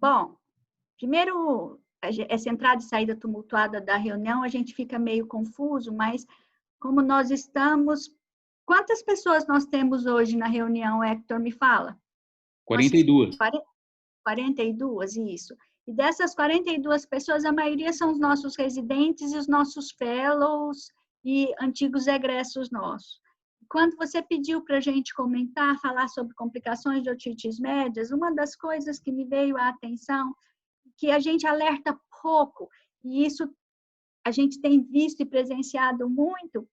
Bom, primeiro, essa entrada e saída tumultuada da reunião, a gente fica meio confuso, mas como nós estamos... Quantas pessoas nós temos hoje na reunião, Hector, me fala? 42. 42, isso. E dessas 42 pessoas, a maioria são os nossos residentes e os nossos fellows e antigos egressos nossos. Quando você pediu para a gente comentar, falar sobre complicações de otites médias, uma das coisas que me veio à atenção, que a gente alerta pouco, e isso a gente tem visto e presenciado muito,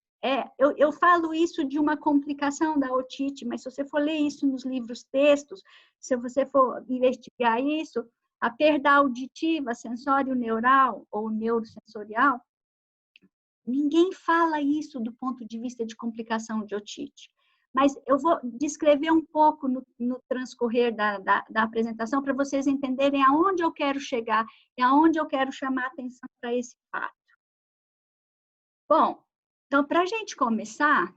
eu falo isso de uma complicação da otite, mas se você for ler isso nos livros textos, se você for investigar isso, a perda auditiva, sensório-neural ou neurosensorial, ninguém fala isso do ponto de vista de complicação de otite. Mas eu vou descrever um pouco no transcorrer da apresentação para vocês entenderem aonde eu quero chegar e aonde eu quero chamar a atenção para esse fato. Bom, então, para a gente começar,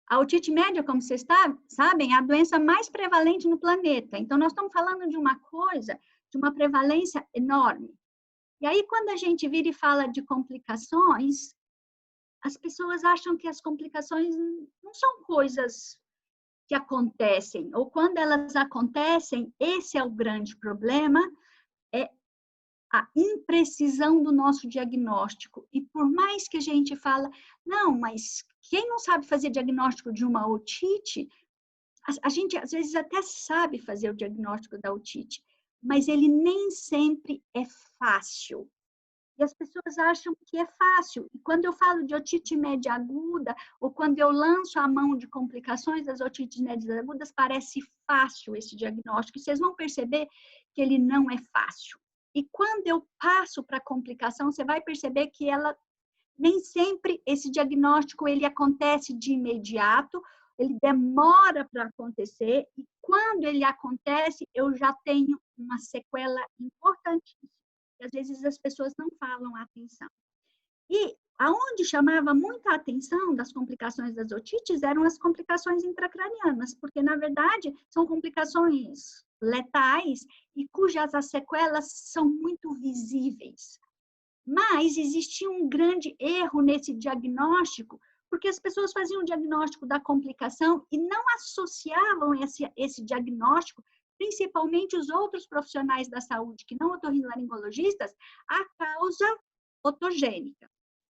a otite média, como vocês sabem, é a doença mais prevalente no planeta. Então, nós estamos falando de uma coisa, de uma prevalência enorme. E aí, quando a gente vira e fala de complicações, as pessoas acham que as complicações não são coisas que acontecem, ou quando elas acontecem, esse é o grande problema, é a imprecisão do nosso diagnóstico. E por mais que a gente fala, não, mas quem não sabe fazer diagnóstico de uma otite, a gente às vezes até sabe fazer o diagnóstico da otite, mas ele nem sempre é fácil. E as pessoas acham que é fácil. E quando eu falo de otite média aguda, ou quando eu lanço a mão de complicações das otites médias agudas, parece fácil esse diagnóstico. E vocês vão perceber que ele não é fácil. E quando eu passo para a complicação, você vai perceber que ela nem sempre esse diagnóstico ele acontece de imediato, ele demora para acontecer, e quando ele acontece, eu já tenho uma sequela importantíssima. E às vezes as pessoas não falam a atenção. E aonde chamava muita atenção das complicações das otites eram as complicações intracranianas, porque, na verdade, são complicações letais e cujas as sequelas são muito visíveis. Mas existia um grande erro nesse diagnóstico, porque as pessoas faziam o diagnóstico da complicação e não associavam esse diagnóstico, principalmente os outros profissionais da saúde, que não otorrinolaringologistas, à causa otogênica.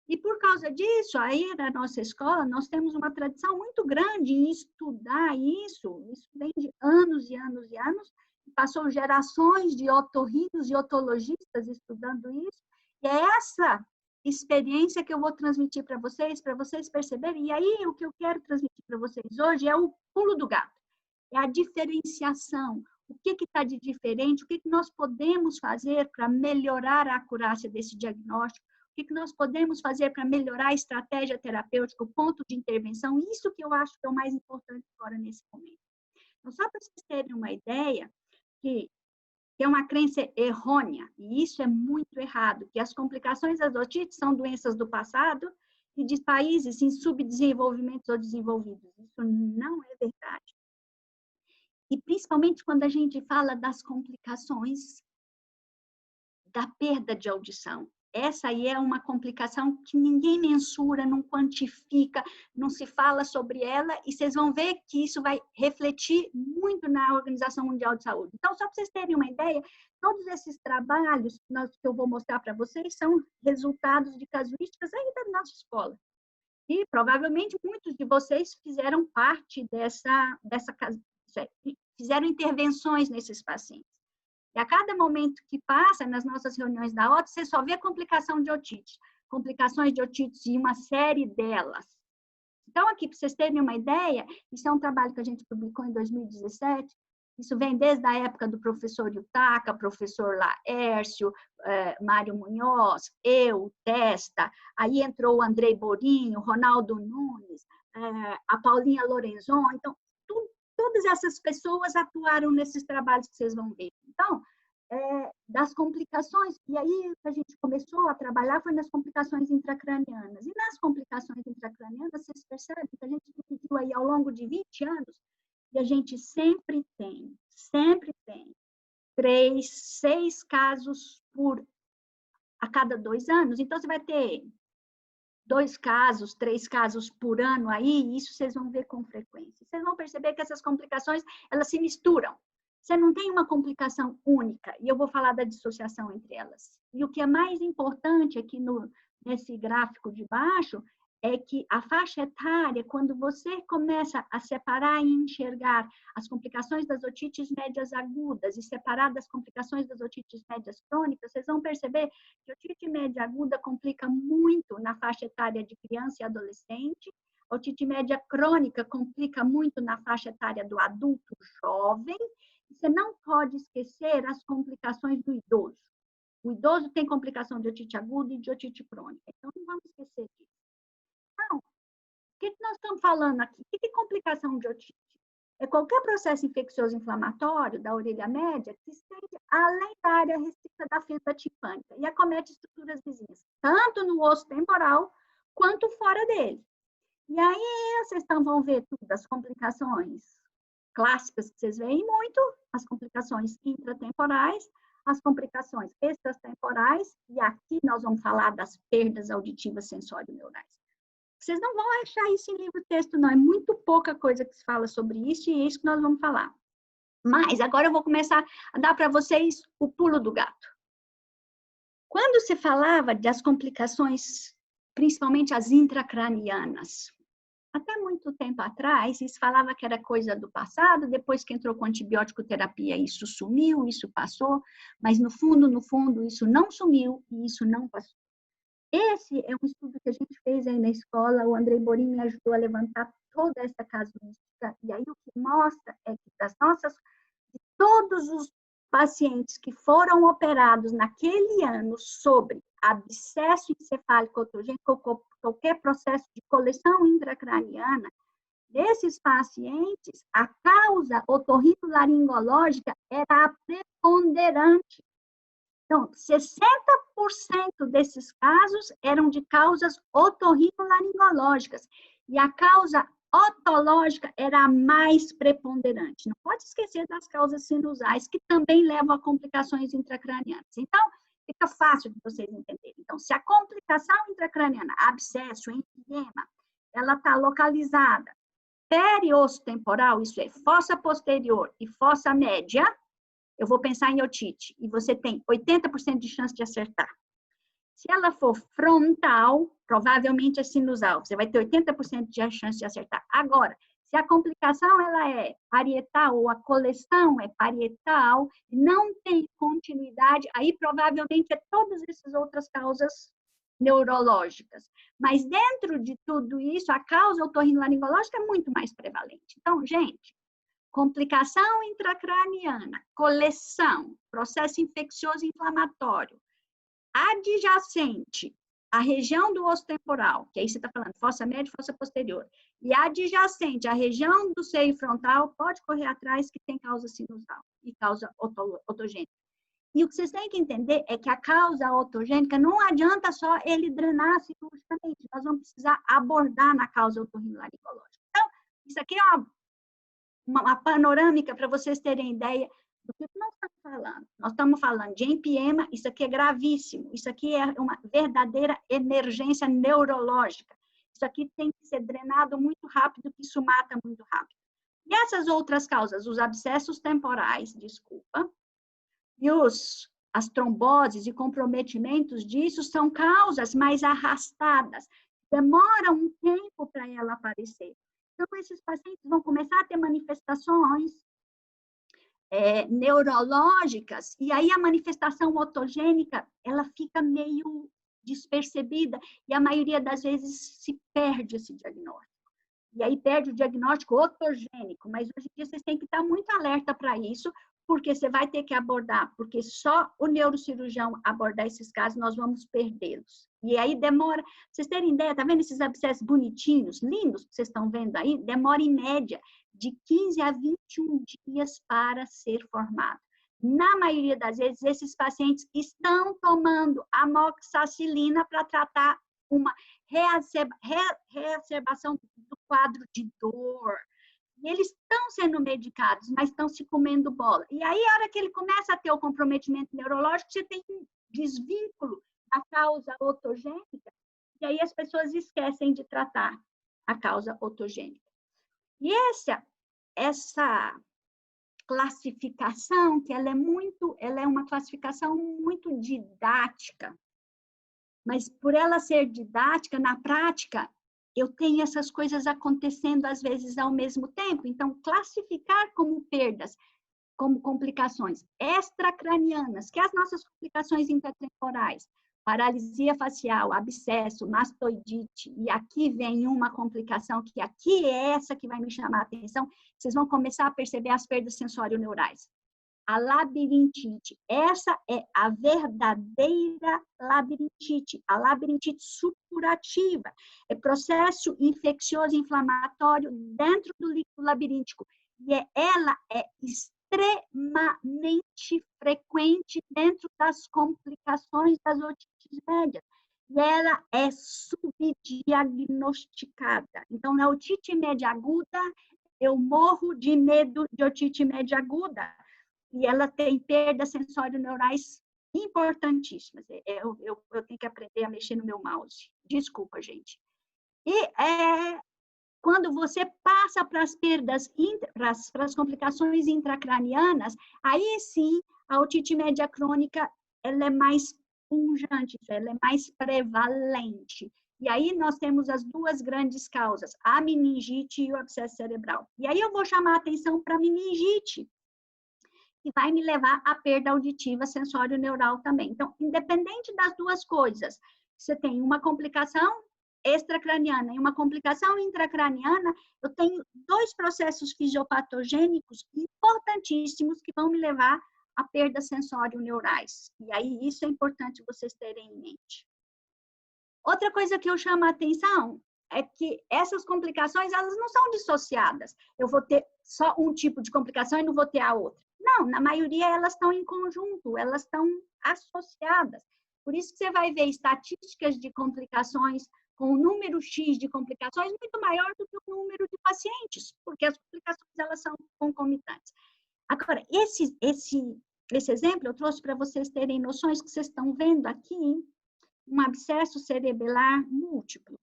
E por causa disso, aí na nossa escola, nós temos uma tradição muito grande em estudar isso vem de anos e anos e anos, passou gerações de otorrinos e otologistas estudando isso, e é essa experiência que eu vou transmitir para vocês perceberem. E aí, o que eu quero transmitir para vocês hoje é o pulo do gato, é a diferenciação. O que está de diferente, o que nós podemos fazer para melhorar a acurácia desse diagnóstico, o que nós podemos fazer para melhorar a estratégia terapêutica, o ponto de intervenção, isso que eu acho que é o mais importante agora nesse momento. Então, só para vocês terem uma ideia, que é uma crença errônea, e isso é muito errado, que as complicações das otites são doenças do passado e de países em subdesenvolvimento ou desenvolvidos. Isso não é verdade. E principalmente quando a gente fala das complicações da perda de audição. Essa aí é uma complicação que ninguém mensura, não quantifica, não se fala sobre ela, e vocês vão ver que isso vai refletir muito na Organização Mundial de Saúde. Então, só para vocês terem uma ideia, todos esses trabalhos que eu vou mostrar para vocês são resultados de casuísticas aí da nossa escola. E provavelmente muitos de vocês fizeram parte fizeram intervenções nesses pacientes. E a cada momento que passa, nas nossas reuniões da OTS, você só vê complicação de otite. Complicações de otite e uma série delas. Então, aqui, para vocês terem uma ideia, isso é um trabalho que a gente publicou em 2017, isso vem desde a época do professor Yutaka, professor Laércio, Mário Munhoz, eu, Testa, aí entrou o Andrei Borinho, Ronaldo Nunes, a Paulinha Lorenzon, então, todas essas pessoas atuaram nesses trabalhos que vocês vão ver. Então, das complicações, e aí a gente começou a trabalhar foi nas complicações intracranianas. E nas complicações intracranianas, vocês percebem que a gente dividiu aí ao longo de 20 anos E a gente sempre tem 3, 6 casos a cada 2 anos. Então, você vai ter 2 casos, 3 casos por ano aí, e isso vocês vão ver com frequência. Vocês vão perceber que essas complicações, elas se misturam. Você não tem uma complicação única, e eu vou falar da dissociação entre elas. E o que é mais importante aqui nesse gráfico de baixo é que a faixa etária, quando você começa a separar e enxergar as complicações das otites médias agudas e separar das complicações das otites médias crônicas, vocês vão perceber que a otite média aguda complica muito na faixa etária de criança e adolescente, a otite média crônica complica muito na faixa etária do adulto jovem. Você não pode esquecer as complicações do idoso. O idoso tem complicação de otite aguda e de otite crônica, então não vamos esquecer disso. Então, o que nós estamos falando aqui? O que é complicação de otite? É qualquer processo infeccioso inflamatório da orelha média que estende além da área restrita da fenda timpânica e acomete estruturas vizinhas, tanto no osso temporal quanto fora dele. E aí vocês vão ver tudo, as complicações clássicas que vocês veem muito, as complicações intratemporais, as complicações extratemporais, e aqui nós vamos falar das perdas auditivas sensório-neurais. Vocês não vão achar isso em livro-texto, não. É muito pouca coisa que se fala sobre isso, e é isso que nós vamos falar. Mas agora eu vou começar a dar para vocês o pulo do gato. Quando se falava das complicações, principalmente as intracranianas, até muito tempo atrás, se falava que era coisa do passado, depois que entrou com antibiótico terapia, isso sumiu, isso passou, mas no fundo, isso não sumiu e isso não passou. Esse é um estudo que a gente fez aí na escola, o Andrei Borim me ajudou a levantar toda essa casuística, e aí o que mostra é que de todos os pacientes que foram operados naquele ano sobre abscesso encefálico otogênico ou qualquer processo de coleção intracraniana, desses pacientes, a causa otorrinolaringológica era a preponderante. Então, 60% desses casos eram de causas otorrinolaringológicas, e a causa otológica era a mais preponderante. Não pode esquecer das causas sinusais, que também levam a complicações intracranianas. Então, fica fácil de vocês entenderem. Então, se a complicação intracraniana, abscesso, enfisema, ela está localizada periosso temporal, isso é, fossa posterior e fossa média, eu vou pensar em otite, e você tem 80% de chance de acertar. Se ela for frontal, provavelmente é sinusal, você vai ter 80% de chance de acertar. Agora, se a complicação ela é parietal, ou a coleção é parietal, não tem continuidade, aí provavelmente é todas essas outras causas neurológicas. Mas dentro de tudo isso, a causa otorrinolaringológica é muito mais prevalente. Então, gente, complicação intracraniana, coleção, processo infeccioso inflamatório, adjacente à região do osso temporal, que aí você está falando fossa média e fossa posterior, e adjacente à região do seio frontal, pode correr atrás que tem causa sinusal e causa otogênica. E o que vocês têm que entender é que a causa otogênica não adianta só ele drenar cirurgicamente, nós vamos precisar abordar na causa otorrinolaringológica. Então, isso aqui é uma panorâmica para vocês terem ideia do que nós estamos falando. Nós estamos falando de empiema, isso aqui é gravíssimo, isso aqui é uma verdadeira emergência neurológica. Isso aqui tem que ser drenado muito rápido, que isso mata muito rápido. E essas outras causas, os abscessos temporais, desculpa, e as tromboses e comprometimentos disso são causas mais arrastadas. Demora um tempo para ela aparecer. Então, esses pacientes vão começar a ter manifestações neurológicas, e aí a manifestação otogênica, ela fica meio despercebida, e a maioria das vezes se perde esse diagnóstico. E aí perde o diagnóstico otogênico, mas hoje em dia vocês têm que estar muito alerta para isso, porque você vai ter que abordar, porque só o neurocirurgião abordar esses casos, nós vamos perdê-los. E aí demora, vocês terem ideia, tá vendo esses abscessos bonitinhos, lindos, que vocês estão vendo aí? Demora em média de 15 a 21 dias para ser formado. Na maioria das vezes, esses pacientes estão tomando amoxicilina para tratar uma reacerbação do quadro de dor. E eles estão sendo medicados, mas estão se comendo bola. E aí, a hora que ele começa a ter o comprometimento neurológico, você tem um desvínculo da causa otogênica, e aí as pessoas esquecem de tratar a causa otogênica. E essa classificação, que ela é uma classificação muito didática, mas por ela ser didática, na prática, eu tenho essas coisas acontecendo às vezes ao mesmo tempo. Então, classificar como perdas, como complicações extracranianas, que é as nossas complicações intratemporais, paralisia facial, abscesso, mastoidite, e aqui vem uma complicação que aqui é essa que vai me chamar a atenção, vocês vão começar a perceber as perdas sensório-neurais. A labirintite, essa é a verdadeira labirintite, a labirintite supurativa, é processo infeccioso inflamatório dentro do líquido labiríntico, e ela é extremamente frequente dentro das complicações das otites médias, e ela é subdiagnosticada. Então, na otite média aguda, eu morro de medo de otite média aguda, e ela tem perdas sensório-neurais importantíssimas. Eu tenho que aprender a mexer no meu mouse. Desculpa, gente. E quando você passa para as perdas, para as complicações intracranianas, aí sim, a otite média crônica, ela é mais pungente, ela é mais prevalente. E aí nós temos as duas grandes causas, a meningite e o abscesso cerebral. E aí eu vou chamar a atenção para a meningite, que vai me levar à perda auditiva sensório-neural também. Então, independente das duas coisas, você tem uma complicação extracraniana e uma complicação intracraniana, eu tenho dois processos fisiopatogênicos importantíssimos que vão me levar a perdas sensório-neurais. E aí, isso é importante vocês terem em mente. Outra coisa que eu chamo a atenção é que essas complicações, elas não são dissociadas. Eu vou ter só um tipo de complicação e não vou ter a outra. Não, na maioria elas estão em conjunto, elas estão associadas. Por isso que você vai ver estatísticas de complicações com um número X de complicações muito maior do que o número de pacientes, porque as complicações elas são concomitantes. Agora, esse exemplo eu trouxe para vocês terem noções que vocês estão vendo aqui, um abscesso cerebelar múltiplo.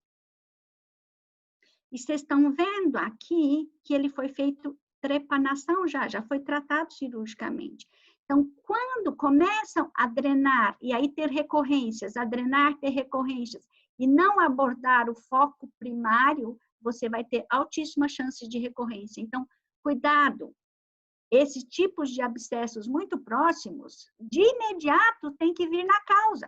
E vocês estão vendo aqui que ele foi feito trepanação já foi tratado cirurgicamente. Então, quando começam a drenar, e aí ter recorrências, a drenar, ter recorrências, e não abordar o foco primário, você vai ter altíssimas chances de recorrência. Então, cuidado, esses tipos de abscessos muito próximos, de imediato, tem que vir na causa.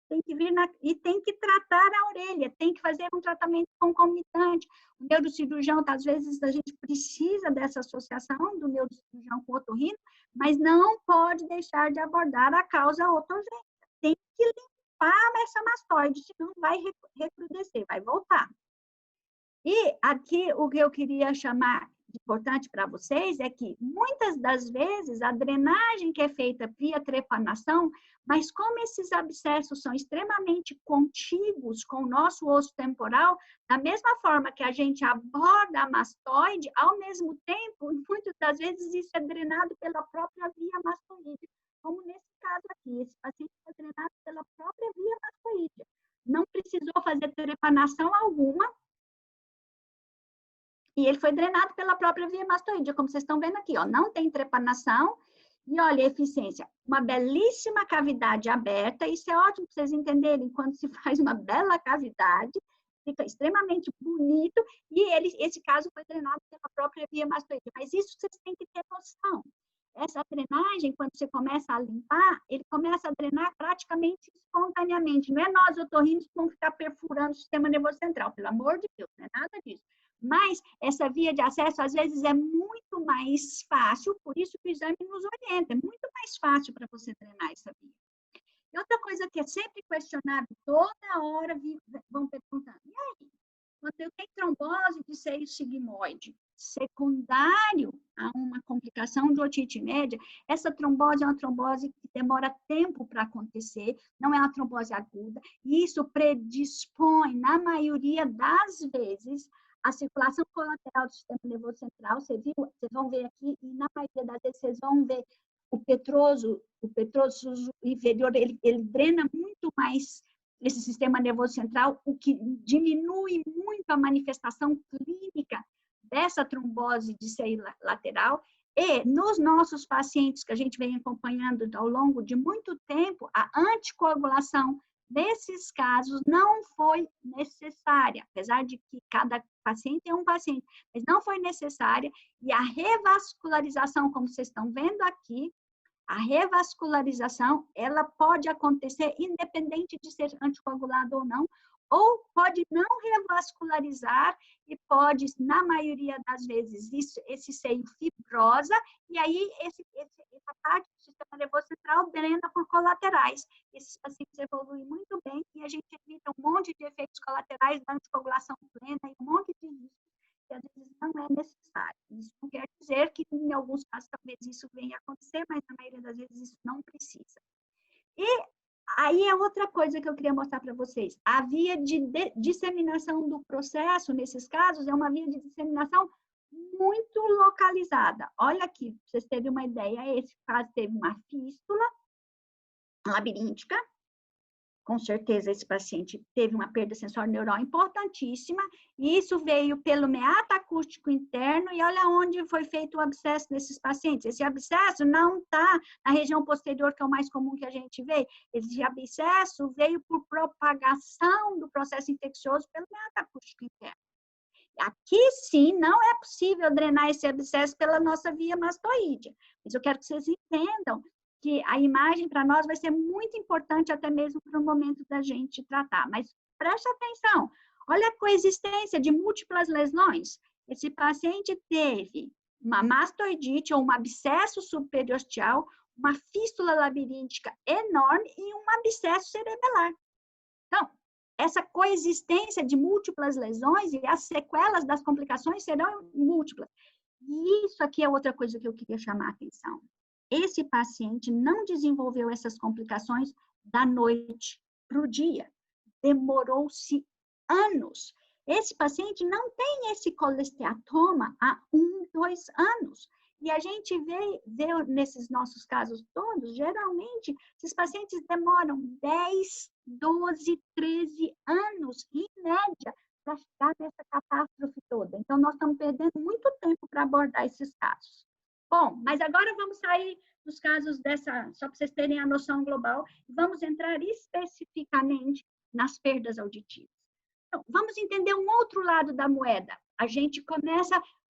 Tem que vir e tem que tratar a orelha, tem que fazer um tratamento concomitante. O neurocirurgião, às vezes, a gente precisa dessa associação do neurocirurgião com o otorrino, mas não pode deixar de abordar a causa otogênica. Tem que limpar essa mastoide, senão vai recrudescer, vai voltar. E aqui, o que eu queria chamar de importante para vocês é que, muitas das vezes, a drenagem que é feita via trepanação, mas como esses abscessos são extremamente contíguos com o nosso osso temporal, da mesma forma que a gente aborda a mastoide, ao mesmo tempo, muitas das vezes isso é drenado pela própria via mastoide, como nesse caso aqui, esse paciente foi drenado pela própria via mastoide. Não precisou fazer trepanação alguma, e ele foi drenado pela própria via mastoide, como vocês estão vendo aqui, ó, não tem trepanação, e olha a eficiência, uma belíssima cavidade aberta, isso é ótimo para vocês entenderem, quando se faz uma bela cavidade, fica extremamente bonito, e esse caso foi drenado pela própria via mastoide, mas isso vocês têm que ter noção. Essa drenagem, quando você começa a limpar, ele começa a drenar praticamente espontaneamente, não é nós otorrinos que vamos ficar perfurando o sistema nervoso central, pelo amor de Deus, não é nada disso. Mas essa via de acesso, às vezes, é muito mais fácil, por isso que o exame nos orienta, é muito mais fácil para você drenar essa via. E outra coisa que é sempre questionado, toda hora vão perguntando, e aí, quando eu tenho trombose de seio sigmoide, secundário a uma complicação de otite média, essa trombose é uma trombose que demora tempo para acontecer, não é uma trombose aguda, e isso predispõe, na maioria das vezes, a circulação colateral do sistema nervoso central, vocês vão ver aqui, e na maioria das vezes vocês vão ver o petroso inferior, ele drena muito mais esse sistema nervoso central, o que diminui muito a manifestação clínica dessa trombose de seio lateral. E nos nossos pacientes que a gente vem acompanhando ao longo de muito tempo, a anticoagulação, nesses casos, não foi necessária, apesar de que cada paciente é um paciente, mas não foi necessária, e a revascularização, como vocês estão vendo aqui, a revascularização, ela pode acontecer independente de ser anticoagulado ou não, ou pode não revascularizar e pode, na maioria das vezes, esse seio fibrosa, e aí essa parte do sistema nervoso central drena por colaterais. Esses pacientes evoluem muito bem e a gente evita um monte de efeitos colaterais da anticoagulação plena e um monte de riscos que às vezes não é necessário. Isso não quer dizer que em alguns casos talvez isso venha a acontecer, mas na maioria das vezes isso não precisa. E aí é outra coisa que eu queria mostrar para vocês. A via de disseminação do processo, nesses casos, é uma via de disseminação muito localizada. Olha aqui, para vocês terem uma ideia, esse caso teve uma fístula labiríntica. Com certeza, esse paciente teve uma perda sensório-neural importantíssima, e isso veio pelo meato acústico interno, e olha onde foi feito o abscesso nesses pacientes. Esse abscesso não está na região posterior, que é o mais comum que a gente vê. Esse abscesso veio por propagação do processo infeccioso pelo meato acústico interno. Aqui, sim, não é possível drenar esse abscesso pela nossa via mastoídea, mas eu quero que vocês entendam que a imagem para nós vai ser muito importante até mesmo para o momento da gente tratar. Mas preste atenção, olha a coexistência de múltiplas lesões. Esse paciente teve uma mastoidite ou um abscesso superiostial, uma fístula labiríntica enorme e um abscesso cerebelar. Então, essa coexistência de múltiplas lesões e as sequelas das complicações serão múltiplas. E isso aqui é outra coisa que eu queria chamar a atenção. Esse paciente não desenvolveu essas complicações da noite para o dia. Demorou-se anos. Esse paciente não tem esse colesteatoma há 1, 2 anos. E a gente vê nesses nossos casos todos, geralmente, esses pacientes demoram 10, 12, 13 anos, em média, para chegar nessa catástrofe toda. Então, nós estamos perdendo muito tempo para abordar esses casos. Bom, mas agora vamos sair dos casos só para vocês terem a noção global, vamos entrar especificamente nas perdas auditivas. Então, vamos entender um outro lado da moeda. A gente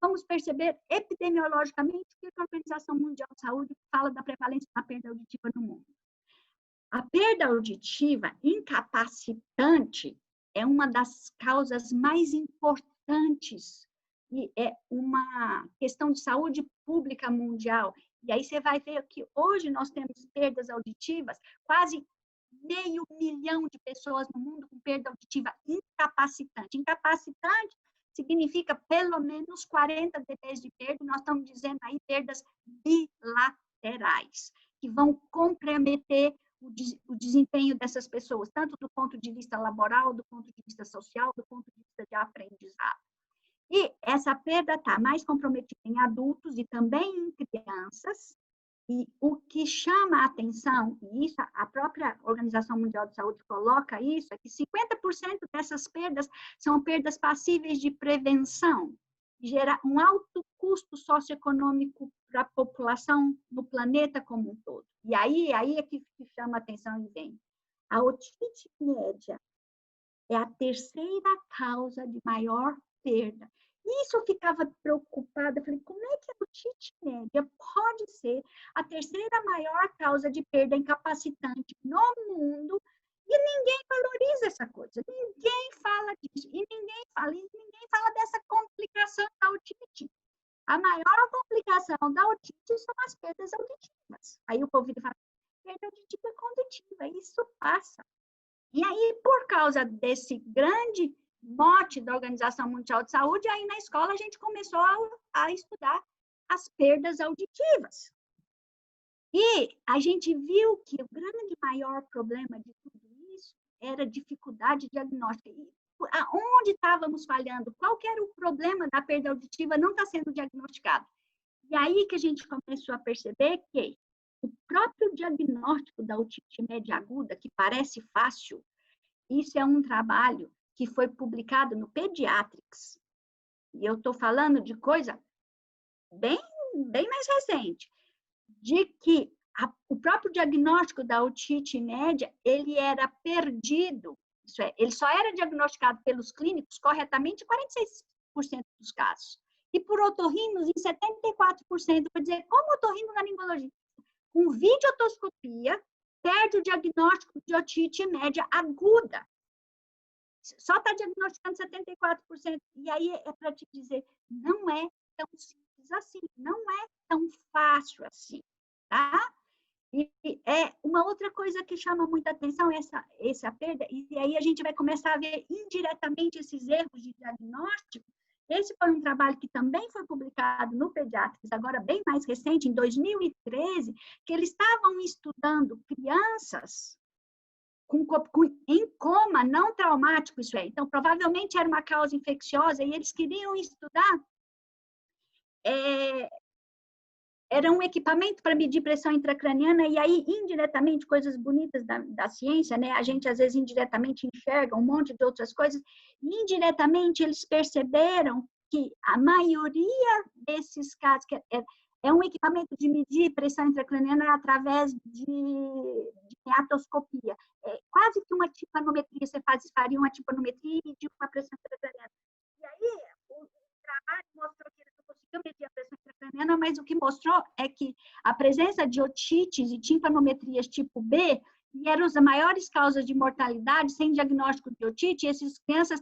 vamos perceber epidemiologicamente o que a Organização Mundial de Saúde fala da prevalência da perda auditiva no mundo. A perda auditiva incapacitante é uma das causas mais importantes e é uma questão de saúde pública mundial. E aí você vai ver que hoje nós temos perdas auditivas, quase 500 mil de pessoas no mundo com perda auditiva incapacitante. Incapacitante significa pelo menos 40 dB de perda, nós estamos dizendo aí perdas bilaterais, que vão comprometer o desempenho dessas pessoas, tanto do ponto de vista laboral, do ponto de vista social, do ponto de vista de aprendizado. E essa perda está mais comprometida em adultos e também em crianças, e o que chama a atenção, e isso a própria Organização Mundial de Saúde coloca isso, é que 50% dessas perdas são perdas passíveis de prevenção, gera um alto custo socioeconômico para a população no planeta como um todo. E aí é que chama a atenção e vem. A otite média é a terceira causa de maior perda. Isso eu ficava preocupada, falei, como é que a otite média pode ser a terceira maior causa de perda incapacitante no mundo e ninguém valoriza essa coisa, ninguém fala disso, e ninguém fala dessa complicação da otite. A maior complicação da otite são as perdas auditivas. Aí o povo fala, perda auditiva é condutiva, isso passa. E aí, por causa desse grande mote da Organização Mundial de Saúde, aí na escola a gente começou a estudar as perdas auditivas. E a gente viu que o grande maior problema de tudo isso era a dificuldade diagnóstica. E aonde estávamos falhando, qual que era o problema da perda auditiva não está sendo diagnosticado. E aí que a gente começou a perceber que o próprio diagnóstico da otite média aguda, que parece fácil, isso é um trabalho que foi publicado no Pediatrics. E eu estou falando de coisa bem mais recente, de que o próprio diagnóstico da otite média, ele era perdido, isso é, ele só era diagnosticado pelos clínicos corretamente em 46% dos casos. E por otorrinos em 74%, quer dizer, como otorrinolaringologista, com videotoscopia, perde o diagnóstico de otite média aguda. Só está diagnosticando 74%. E aí é para te dizer, não é tão simples assim, não é tão fácil assim, tá? E é uma outra coisa que chama muita atenção, essa perda, e aí a gente vai começar a ver indiretamente esses erros de diagnóstico. Esse foi um trabalho que também foi publicado no Pediatrics, agora bem mais recente, em 2013, que eles estavam estudando crianças em coma não traumático, isso é. Então, provavelmente era uma causa infecciosa, e eles queriam estudar era um equipamento para medir pressão intracraniana, e aí, indiretamente, coisas bonitas da ciência, né? A gente, às vezes, indiretamente enxerga um monte de outras coisas, e indiretamente eles perceberam que a maioria desses casos, que é um equipamento de medir pressão intracraniana através de meatoscopia. É quase que uma tipanometria, você faria uma tipanometria e medir uma pressão intracraniana. E aí, o trabalho mostrou que eles não conseguiam medir a pressão intracraniana, mas o que mostrou é que a presença de otites e timpanometrias tipo B eram as maiores causas de mortalidade sem diagnóstico de otite, e essas crianças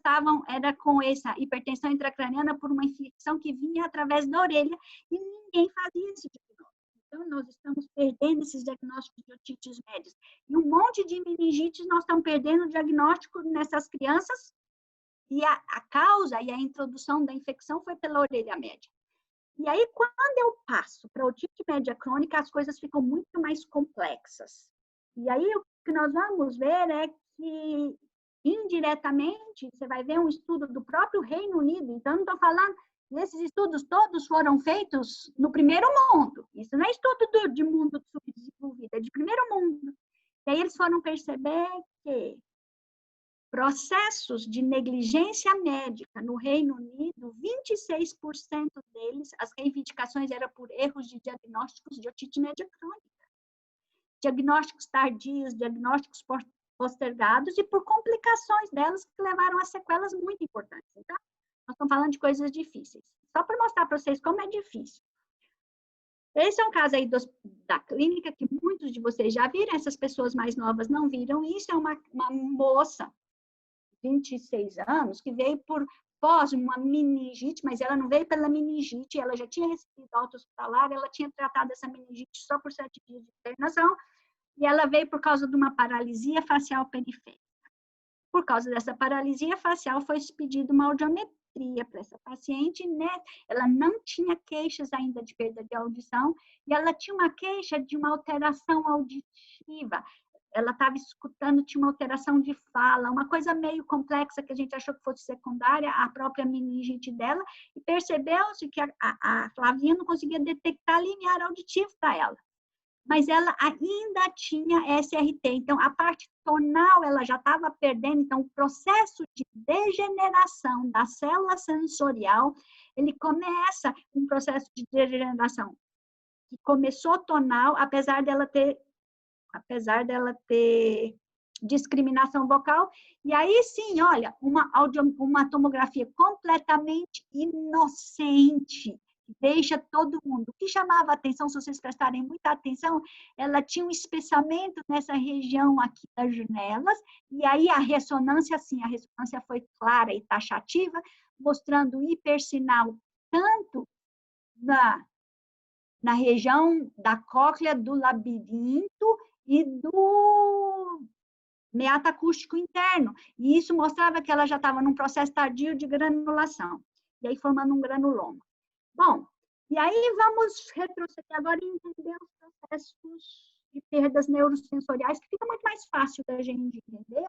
era com essa hipertensão intracraniana por uma infecção que vinha através da orelha, e ninguém fazia esse diagnóstico. Então, nós estamos perdendo esses diagnósticos de otites médias. E um monte de meningites nós estamos perdendo o diagnóstico nessas crianças, e a causa e a introdução da infecção foi pela orelha média. E aí, quando eu passo para a otite média crônica, as coisas ficam muito mais complexas. E aí, o que nós vamos ver é que, indiretamente, você vai ver um estudo do próprio Reino Unido. Então, não estou falando, esses estudos todos foram feitos no primeiro mundo. Isso não é estudo de mundo subdesenvolvido, é de primeiro mundo. E aí, eles foram perceber que processos de negligência médica no Reino Unido, 26% deles, as reivindicações eram por erros de diagnósticos de otite média crônica. Diagnósticos tardios, diagnósticos postergados e por complicações delas que levaram a sequelas muito importantes. Então, nós estamos falando de coisas difíceis. Só para mostrar para vocês como é difícil. Esse é um caso aí da clínica que muitos de vocês já viram, essas pessoas mais novas não viram. Isso é uma moça, 26 anos, que veio pós uma meningite, mas ela não veio pela meningite, ela já tinha recebido alta hospitalar, ela tinha tratado essa meningite só por 7 dias de internação, e ela veio por causa de uma paralisia facial periférica. Por causa dessa paralisia facial, foi pedido uma audiometria para essa paciente, né? Ela não tinha queixas ainda de perda de audição, e ela tinha uma queixa de uma alteração auditiva. Ela estava escutando, tinha uma alteração de fala, uma coisa meio complexa que a gente achou que fosse secundária, a própria meningite dela, e percebeu-se que a Flavinha não conseguia detectar limiar auditivo para ela. Mas ela ainda tinha SRT, então a parte tonal ela já estava perdendo, então o processo de degeneração da célula sensorial, ele começa um processo de degeneração que começou tonal, apesar dela ter discriminação vocal, e aí sim, olha, uma tomografia completamente inocente, deixa todo mundo. O que chamava a atenção, se vocês prestarem muita atenção, ela tinha um espessamento nessa região aqui das janelas, e aí a ressonância, sim, a ressonância foi clara e taxativa, mostrando hipersinal tanto na região da cóclea do labirinto e do meato acústico interno. E isso mostrava que ela já estava num processo tardio de granulação, e aí formando um granuloma. Bom, e aí vamos retroceder agora e entender os processos de perdas neurosensoriais, que fica muito mais fácil da gente entender,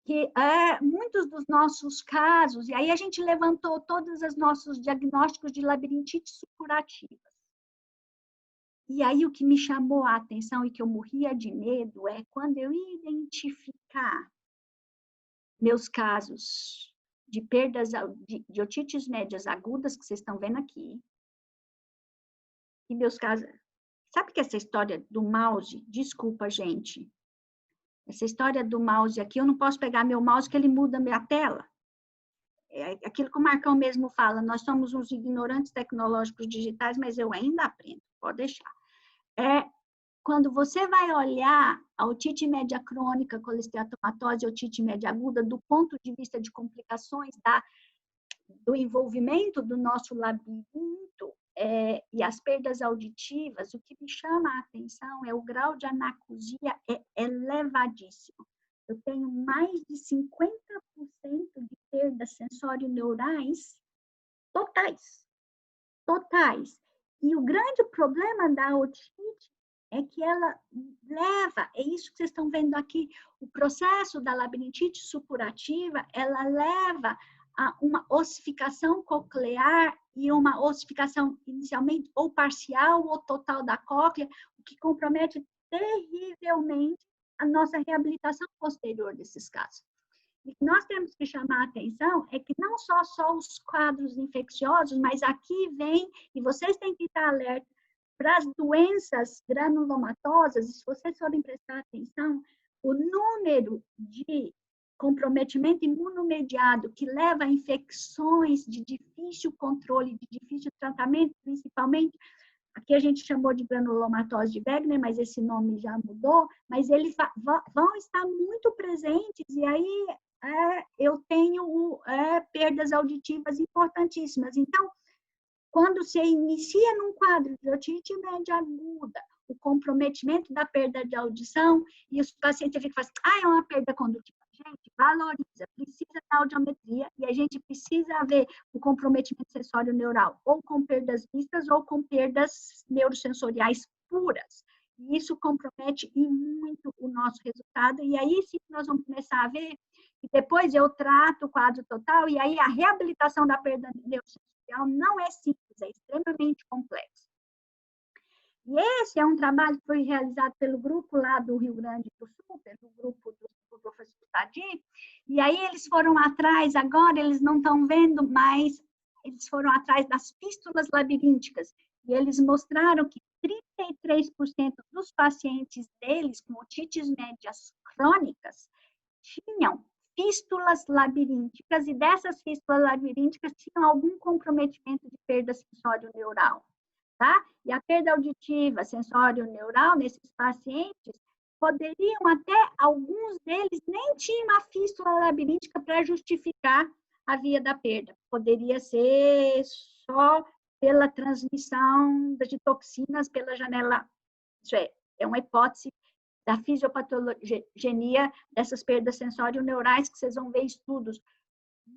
que muitos dos nossos casos, e aí a gente levantou todos os nossos diagnósticos de labirintite supurativa. E aí o que me chamou a atenção e que eu morria de medo é quando eu identificar meus casos de perdas de otites médias agudas, que vocês estão vendo aqui, e meus casos... Sabe que essa história do mouse, desculpa, gente, essa história do mouse aqui, eu não posso pegar meu mouse que ele muda a minha tela. É aquilo que o Marcão mesmo fala, nós somos uns ignorantes tecnológicos digitais, mas eu ainda aprendo, pode deixar. Quando você vai olhar a otite média crônica, colesteatomatose, otite média aguda, do ponto de vista de complicações do envolvimento do nosso labirinto e as perdas auditivas, o que me chama a atenção é o grau de anacusia elevadíssimo. Eu tenho mais de 50% de perdas sensório-neurais totais. E o grande problema da otite é que ela leva, é isso que vocês estão vendo aqui, o processo da labirintite supurativa, ela leva a uma ossificação coclear e uma ossificação inicialmente ou parcial ou total da cóclea, o que compromete terrivelmente a nossa reabilitação posterior desses casos. O que nós temos que chamar a atenção é que não só os quadros infecciosos, mas aqui vem, e vocês têm que estar alerta para as doenças granulomatosas, e se vocês forem prestar atenção, o número de comprometimento imunomediado que leva a infecções de difícil controle, de difícil tratamento, principalmente, aqui a gente chamou de granulomatose de Wegener, mas esse nome já mudou, mas eles vão estar muito presentes, e aí eu tenho perdas auditivas importantíssimas. Então, quando você inicia num quadro de otite média aguda, o comprometimento da perda de audição, e os pacientes ficam assim, é uma perda condutiva. Gente, valoriza, precisa da audiometria, e a gente precisa ver o comprometimento sensório-neural, ou com perdas vistas, ou com perdas neurosensoriais puras. E isso compromete muito o nosso resultado, e aí sim nós vamos começar a ver, e depois eu trato o quadro total, e aí a reabilitação da perda neurosensorial não é simples, é extremamente complexo. E esse é um trabalho que foi realizado pelo grupo lá do Rio Grande do Sul, pelo grupo do professor Tadi, e aí eles foram atrás, agora eles não estão vendo mais, eles foram atrás das fístulas labirínticas, e eles mostraram que 33% dos pacientes deles com otites médias crônicas tinham fístulas labirínticas, e dessas fístulas labirínticas tinham algum comprometimento de perda sensório-neural, tá? E a perda auditiva sensório-neural nesses pacientes poderiam até, alguns deles nem tinham uma fístula labiríntica para justificar a via da perda. Poderia ser só pela transmissão de toxinas pela janela, isso é uma hipótese da fisiopatogenia dessas perdas sensório-neurais, que vocês vão ver estudos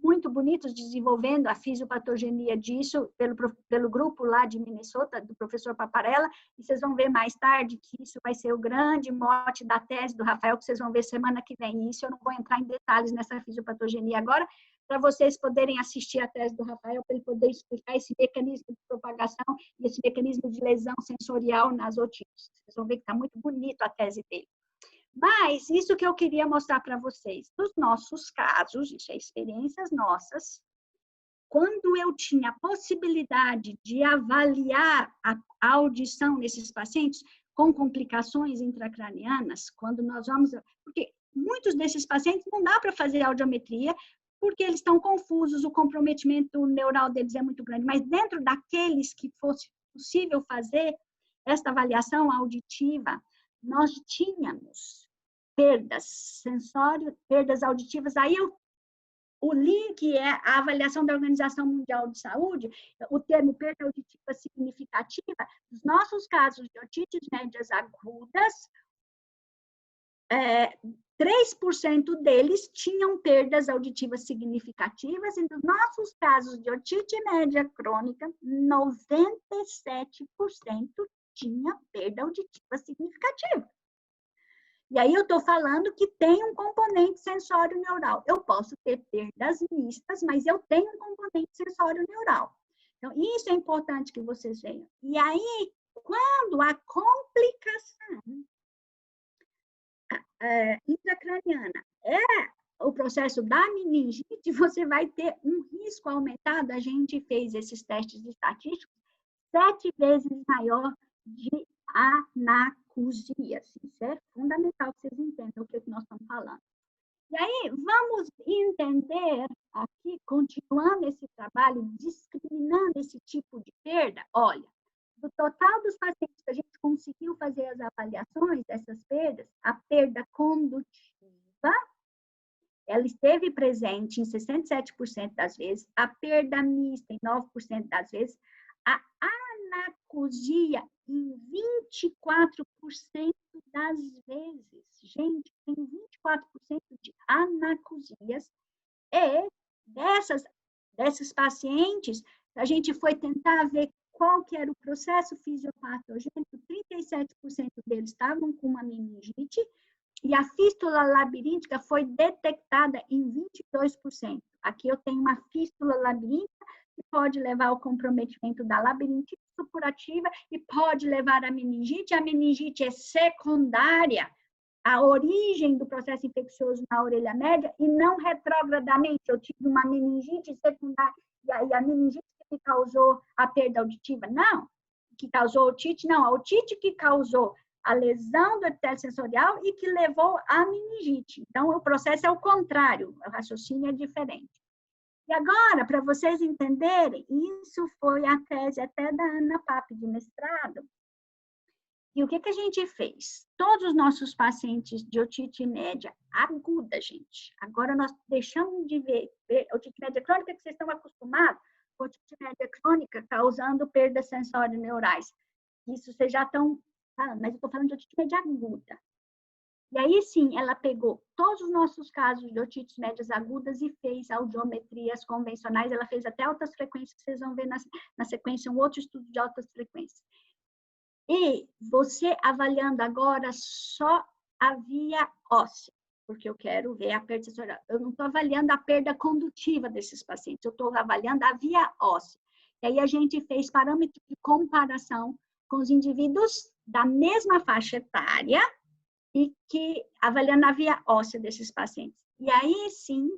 muito bonitos desenvolvendo a fisiopatogenia disso pelo grupo lá de Minnesota, do professor Paparella, e vocês vão ver mais tarde que isso vai ser o grande mote da tese do Rafael, que vocês vão ver semana que vem. Isso eu não vou entrar em detalhes nessa fisiopatogenia agora, para vocês poderem assistir a tese do Rafael, para ele poder explicar esse mecanismo de propagação e esse mecanismo de lesão sensorial nas otites. Vocês vão ver que está muito bonito a tese dele. Mas isso que eu queria mostrar para vocês, nos nossos casos, isso é experiências nossas, quando eu tinha a possibilidade de avaliar a audição nesses pacientes com complicações intracranianas, quando nós vamos... Porque muitos desses pacientes não dá para fazer audiometria, porque eles estão confusos, o comprometimento neural deles é muito grande, mas dentro daqueles que fosse possível fazer esta avaliação auditiva, nós tínhamos perdas perdas auditivas. Aí o link é a avaliação da Organização Mundial de Saúde, o termo perda auditiva significativa. Nos nossos casos de otites médias agudas, 3% deles tinham perdas auditivas significativas, e nos nossos casos de otite média crônica, 97% tinha perda auditiva significativa. E aí eu estou falando que tem um componente sensório neural. Eu posso ter perdas mistas, mas eu tenho um componente sensório neural. Então, isso é importante que vocês vejam. E aí, quando a complicação intracraniana é o processo da meningite, você vai ter um risco aumentado. A gente fez esses testes estatísticos 7 vezes maior de anacusia. Isso é fundamental que vocês entendam o que nós estamos falando. E aí, vamos entender aqui, continuando esse trabalho, discriminando esse tipo de perda. Olha, do total dos pacientes que a gente conseguiu fazer as avaliações dessas perdas, a perda condutiva, ela esteve presente em 67% das vezes, a perda mista em 9% das vezes, a anacusia em 24% das vezes. Gente, tem 24% de anacusias. E desses pacientes, a gente foi tentar ver qual que era o processo fisiopatogênico. 37% deles estavam com uma meningite, e a fístula labiríntica foi detectada em 22%. Aqui eu tenho uma fístula labiríntica que pode levar ao comprometimento da labirintite supurativa e pode levar à meningite. A meningite é secundária à origem do processo infeccioso na orelha média e não retrogradamente. Eu tive uma meningite secundária e aí a meningite que causou a perda auditiva, não. Que causou otite, não. A otite que causou a lesão do epitélio sensorial e que levou à meningite. Então, o processo é o contrário, o raciocínio é diferente. E agora, para vocês entenderem, isso foi a tese até da Ana Pape, de mestrado. E o que a gente fez? Todos os nossos pacientes de otite média aguda, gente. Agora nós deixamos de ver otite média crônica, que vocês estão acostumados com otite média crônica causando perdas sensório-neurais. Isso vocês já estão falando, mas eu estou falando de otite média aguda. E aí, sim, ela pegou todos os nossos casos de otites médias agudas e fez audiometrias convencionais. Ela fez até altas frequências, que vocês vão ver na sequência um outro estudo de altas frequências. E você avaliando agora só a via óssea, porque eu quero ver a perda sensorial. Eu não estou avaliando a perda condutiva desses pacientes, eu estou avaliando a via óssea. E aí a gente fez parâmetro de comparação com os indivíduos da mesma faixa etária e que avaliando a via óssea desses pacientes. E aí, sim,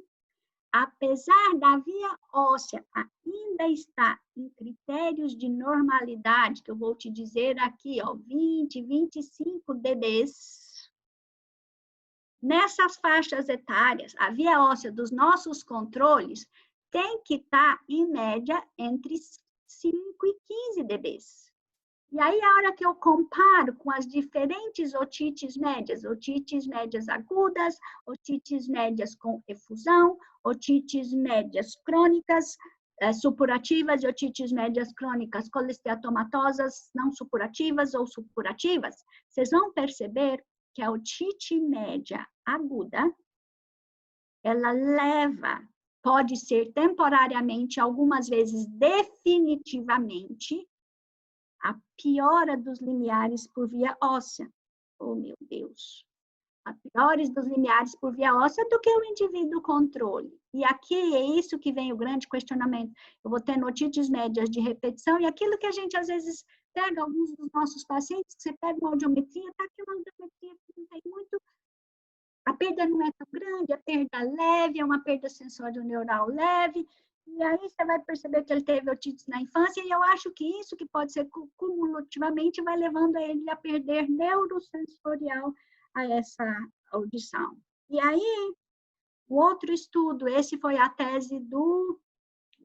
apesar da via óssea ainda estar em critérios de normalidade, que eu vou te dizer aqui, ó, 20, 25 dBs, nessas faixas etárias, a via óssea dos nossos controles tem que estar, em média, entre 5 e 15 dBs. E aí, a hora que eu comparo com as diferentes otites médias agudas, otites médias com efusão, otites médias crônicas, supurativas e otites médias crônicas colesteatomatosas, não supurativas ou supurativas, vocês vão perceber que a otite média aguda, ela pode ser temporariamente, algumas vezes definitivamente, a piora dos limiares por via óssea. Oh, meu Deus! A piores dos limiares por via óssea do que o indivíduo controle. E aqui é isso que vem o grande questionamento. Eu vou ter otites médias de repetição e aquilo que a gente às vezes pega, alguns dos nossos pacientes, que você pega uma audiometria, tá aqui uma audiometria que não tem muito, a perda não é tão grande, a perda leve, é uma perda sensório-neural leve, e aí você vai perceber que ele teve otites na infância, e eu acho que isso que pode ser cumulativamente vai levando a ele a perder neurosensorial a essa audição. E aí, o outro estudo, esse foi a tese do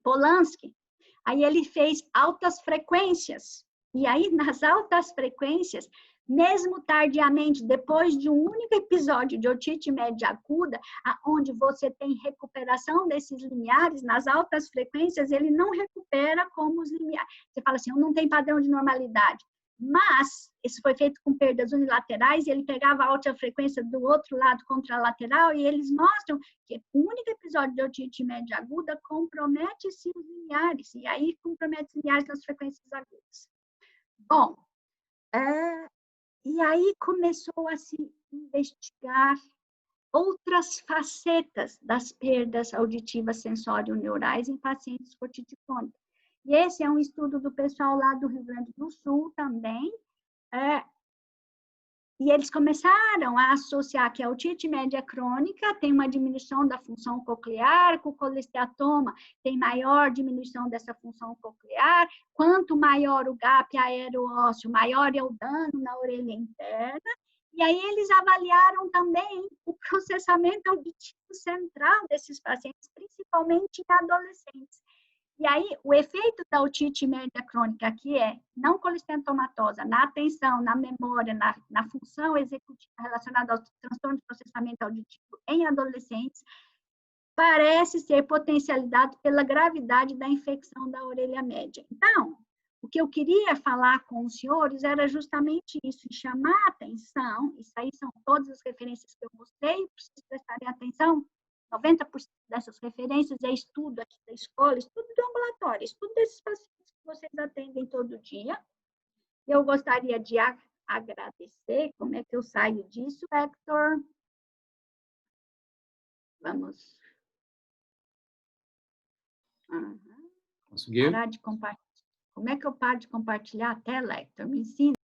Polanski, aí ele fez altas frequências, e aí nas altas frequências, mesmo tardiamente, depois de um único episódio de otite média aguda, onde você tem recuperação desses limiares, nas altas frequências, ele não recupera como os limiares. Você fala assim, não tem padrão de normalidade. Mas, isso foi feito com perdas unilaterais, e ele pegava a alta frequência do outro lado contralateral, e eles mostram que o único episódio de otite média aguda compromete-se os limiares, e aí compromete os limiares nas frequências agudas. Bom, E aí começou a se investigar outras facetas das perdas auditivas sensório-neurais em pacientes com otite crônica. E esse é um estudo do pessoal lá do Rio Grande do Sul também, e eles começaram a associar que a otite média crônica tem uma diminuição da função coclear, que o colesteatoma tem maior diminuição dessa função coclear, quanto maior o gap aeroósseo, maior é o dano na orelha interna. E aí eles avaliaram também o processamento auditivo central desses pacientes, principalmente em adolescentes. E aí, o efeito da otite média crônica, que é não colistentomatosa, na atenção, na memória, na função executiva relacionada ao transtorno de processamento auditivo em adolescentes, parece ser potencializado pela gravidade da infecção da orelha média. Então, o que eu queria falar com os senhores era justamente isso, chamar a atenção, isso aí são todas as referências que eu mostrei, para vocês prestarem atenção, 90% dessas referências é estudo aqui da escola, estudo do ambulatório, estudo desses pacientes que vocês atendem todo dia. Eu gostaria de agradecer. Como é que eu saio disso, Hector? Vamos. Conseguiu? Parar de compartilhar. Como é que eu paro de compartilhar a tela, Hector? Me ensina.